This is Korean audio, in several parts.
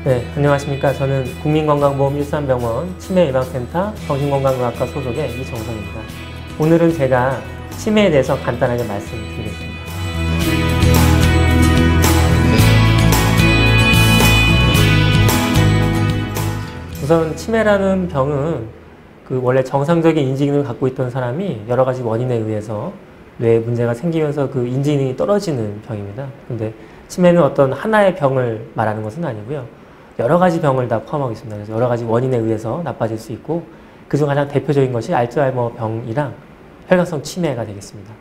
네, 안녕하십니까. 저는 국민건강보험 일산병원 치매예방센터 정신건강의학과 소속의 이정성입니다. 오늘은 제가 치매에 대해서 간단하게 말씀드리겠습니다. 우선 치매라는 병은 원래 정상적인 인지기능을 갖고 있던 사람이 여러 가지 원인에 의해서 뇌에 문제가 생기면서 그 인지기능이 떨어지는 병입니다. 근데 치매는 어떤 하나의 병을 말하는 것은 아니고요. 여러 가지 병을 다 포함하고 있습니다. 그래서 여러 가지 원인에 의해서 나빠질 수 있고 그중 가장 대표적인 것이 알츠하이머 병이랑 혈관성 치매가 되겠습니다.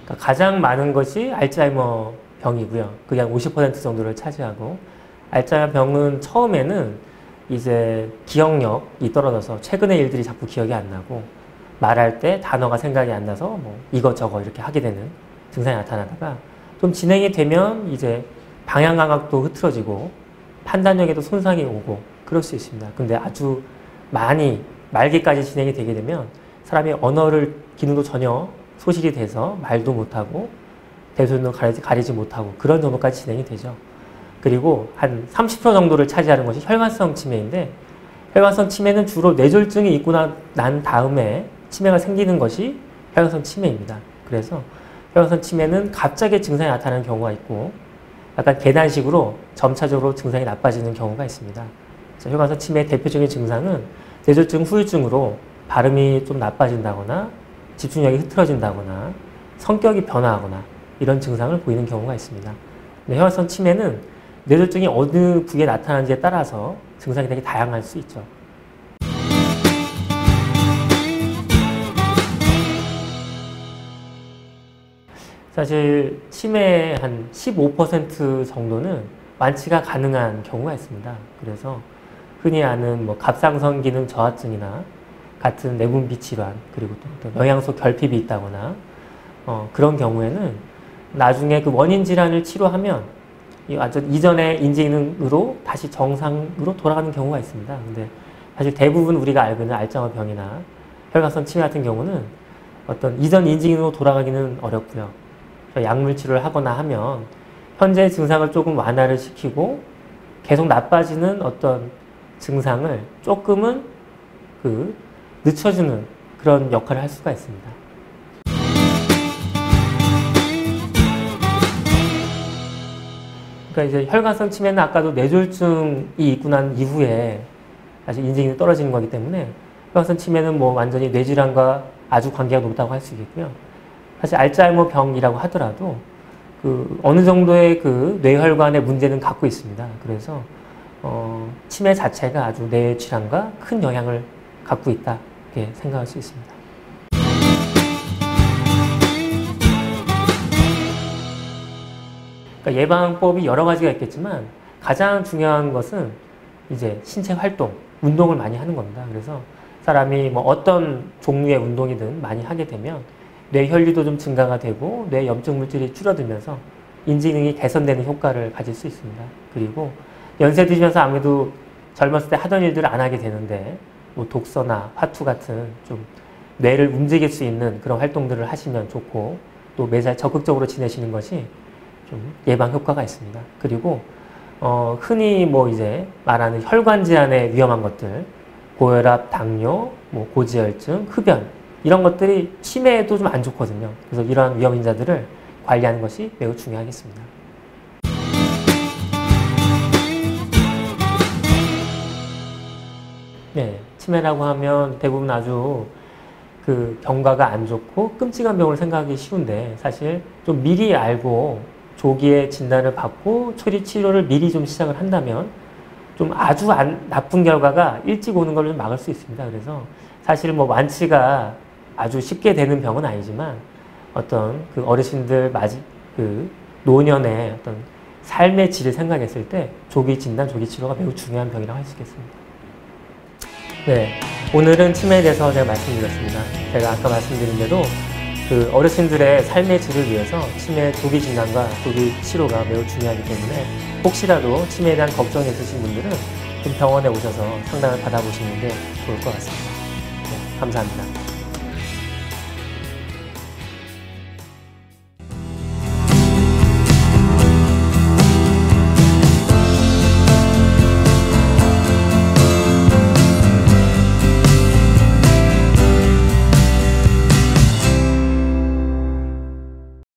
그러니까 가장 많은 것이 알츠하이머 병이고요. 그게 한 50% 정도를 차지하고 알츠하이머 병은 처음에는 이제 기억력이 떨어져서 최근의 일들이 자꾸 기억이 안 나고 말할 때 단어가 생각이 안 나서 뭐 이것저것 이렇게 하게 되는 증상이 나타나다가 좀 진행이 되면 이제 방향 감각도 흐트러지고 판단력에도 손상이 오고 그럴 수 있습니다. 근데 아주 많이 말기까지 진행이 되게 되면 사람이 언어를 기능도 전혀 소실이 돼서 말도 못하고 대소변도 가리지 못하고 그런 정도까지 진행이 되죠. 그리고 한 30% 정도를 차지하는 것이 혈관성 치매인데 혈관성 치매는 주로 뇌졸중이 있고 난 다음에 치매가 생기는 것이 혈관성 치매입니다. 그래서 혈관성 치매는 갑자기 증상이 나타나는 경우가 있고 약간 계단식으로 점차적으로 증상이 나빠지는 경우가 있습니다. 혈관성 치매의 대표적인 증상은 뇌졸중 후유증으로 발음이 좀 나빠진다거나 집중력이 흐트러진다거나 성격이 변화하거나 이런 증상을 보이는 경우가 있습니다. 혈관성 치매는 뇌졸중이 어느 부위에 나타나는지에 따라서 증상이 되게 다양할 수 있죠. 사실 치매의 한 15% 정도는 완치가 가능한 경우가 있습니다. 그래서 흔히 아는 뭐 갑상선 기능 저하증이나 같은 내분비 질환 그리고 또 영양소 결핍이 있다거나 그런 경우에는 나중에 그 원인 질환을 치료하면 완전 이전의 인지기능으로 다시 정상으로 돌아가는 경우가 있습니다. 근데 사실 대부분 우리가 알고 있는 알츠하이머 병이나 혈관성 치매 같은 경우는 어떤 이전 인지기능으로 돌아가기는 어렵고요. 약물 치료를 하거나 하면 현재 증상을 조금 완화를 시키고 계속 나빠지는 어떤 증상을 조금은 늦춰주는 그런 역할을 할 수가 있습니다. 그러니까 이제 혈관성 치매는 아까도 뇌졸중이 있고 난 이후에 사실 인지기능이 떨어지는 거기 때문에 혈관성 치매는 뭐 완전히 뇌질환과 아주 관계가 높다고 할 수 있겠고요. 사실 알츠하이머 병이라고 하더라도 어느 정도의 뇌혈관의 문제는 갖고 있습니다. 그래서 치매 자체가 아주 뇌 질환과 큰 영향을 갖고 있다 이렇게 생각할 수 있습니다. 그러니까 예방법이 여러 가지가 있겠지만 가장 중요한 것은 이제 신체 활동, 운동을 많이 하는 겁니다. 그래서 사람이 뭐 어떤 종류의 운동이든 많이 하게 되면 뇌 혈류도 좀 증가가 되고 뇌 염증 물질이 줄어들면서 인지기능이 개선되는 효과를 가질 수 있습니다. 그리고 연세 드시면서 아무래도 젊었을 때 하던 일들을 안 하게 되는데 뭐 독서나 화투 같은 좀 뇌를 움직일 수 있는 그런 활동들을 하시면 좋고 또 매사에 적극적으로 지내시는 것이 좀 예방 효과가 있습니다. 그리고 흔히 뭐 이제 말하는 혈관 질환의 위험한 것들 고혈압, 당뇨, 뭐 고지혈증, 흡연 이런 것들이 치매에도 좀 안 좋거든요. 그래서 이러한 위험 인자들을 관리하는 것이 매우 중요하겠습니다. 네, 치매라고 하면 대부분 아주 경과가 안 좋고 끔찍한 병을 생각하기 쉬운데 사실 좀 미리 알고 조기에 진단을 받고 초기 치료를 미리 좀 시작을 한다면 좀 아주 나쁜 결과가 일찍 오는 걸 좀 막을 수 있습니다. 그래서 사실 뭐 완치가 아주 쉽게 되는 병은 아니지만 어떤 어르신들 노년의 어떤 삶의 질을 생각했을 때 조기 진단, 조기 치료가 매우 중요한 병이라고 할 수 있겠습니다. 네, 오늘은 치매에 대해서 제가 말씀드렸습니다. 제가 아까 말씀드린 대로 어르신들의 삶의 질을 위해서 치매 조기 진단과 조기 치료가 매우 중요하기 때문에 혹시라도 치매에 대한 걱정이 있으신 분들은 좀 병원에 오셔서 상담을 받아보시는 게 좋을 것 같습니다. 네, 감사합니다.